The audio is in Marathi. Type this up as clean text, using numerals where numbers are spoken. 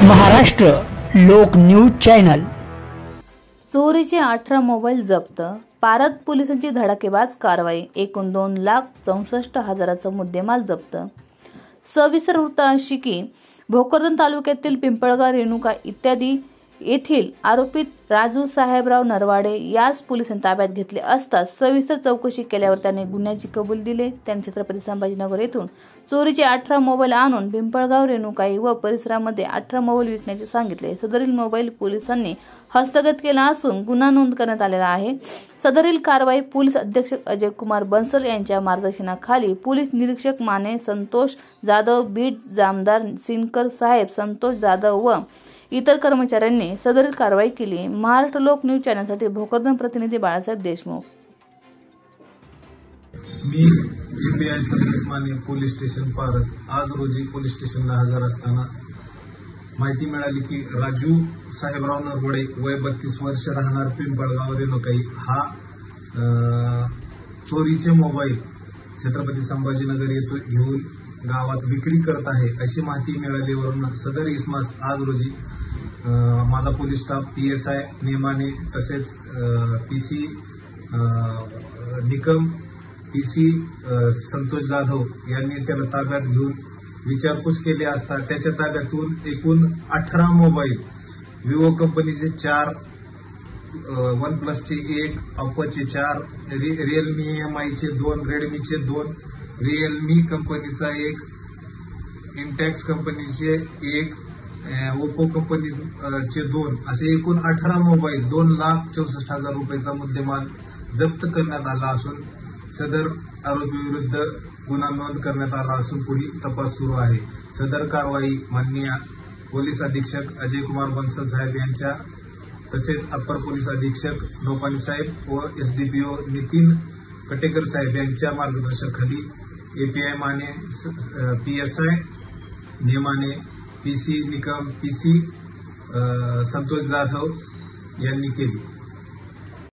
महाराष्ट्र लोक न्यूज चॅनल। चोरीचे 18 मोबाईल जप्त, पारद पोलिसांची धडाकेबाज कारवाई, एकूण 2,64,000चा मुद्देमाल जप्त। सविस्तर वृत्त अशी की भोकरदन तालुक्यातील पिंपळगाव, रेणुका इत्यादी येथील आरोपित राजू साहेबराव नरवाडे यास पोलिसांनी ताब्यात घेतले असता सविस्तर चौकशी केल्यावर त्याने गुन्ह्याची कबुली दिली। त्याने छत्रपती संभाजीनगर येथून चोरीचे 18 मोबाईल आणून पिंपळगाव, रेणुकाई व परिसरामध्ये 18 मोबाईल विकण्याचे सांगितले। सदरील मोबाईल पोलिसांनी हस्तगत केला असून गुन्हा नोंद करण्यात आलेला आहे। सदरील कारवाई पोलीस अधीक्षक अजय कुमार बन्सल यांच्या मार्गदर्शनाखाली पोलीस निरीक्षक माने संतोष जाधव, बीट जामदार सिनकर साहेब संतोष जाधव व इतर कर्मचाऱ्यांनी सदरील कारवाई केली। महाराष्ट्र लोक न्यूज चॅनलसाठी भोकरदन प्रतिनिधी बाळासाहेब देशमुख। मी API service Mane police station Parad आज रोजी पोलीस स्टेशनला हजर असताना माहिती मिळाली की राजू साहेबराव नरवाडे वय 32 वर्ष राहणार पिंपळगाव, रेणुकाई हा चोरीचे मोबाईल छत्रपती संभाजीनगर येथून घेऊन गावात विक्री करत आहे अशी माहिती मिळाल्यावरून सदर इसमास आज रोजी माझा पोलीस स्टाफ पीएसआय नेमाने तसेच पीसी निकम, पीसी संतोष जाधव यांनी त्याला ताब्यात घेऊन विचारपूस केली असता त्याच्या ताब्यातून एकूण 18 मोबाईल विवो कंपनीचे 4, वन प्लसचे 1, ऑप्पोचे 4, रिअलमी एमआयचे 2, रेडमीचे 2, रिअलमी कंपनीचा 1, इंटॅक्स कंपनीचे 1, ओप्पो कंपनीचे 2 असे एकूण 18 मोबाईल 2,64,000 रुपयाचा मुद्देमाल जप्त करण्यात आला असून सदर आरोपी विरुद्ध गुन्हा नोंद करण्यात आला असून पुढील तपास सुरू आहे। सदर कारवाई माननीय पोलीस अधीक्षक अजय कुमार बन्सल साहेब यांच्या तसेच अप्पर पोलीस अधीक्षक नोपानी साहेब व एसडीपीओ नितीन कटेकर साहेब यांच्या मार्गदर्शनाखाली एपीआय माने, पीएसआय नेमाने, पीसी निकम, पीसी संतोष जाधव यांनी केली।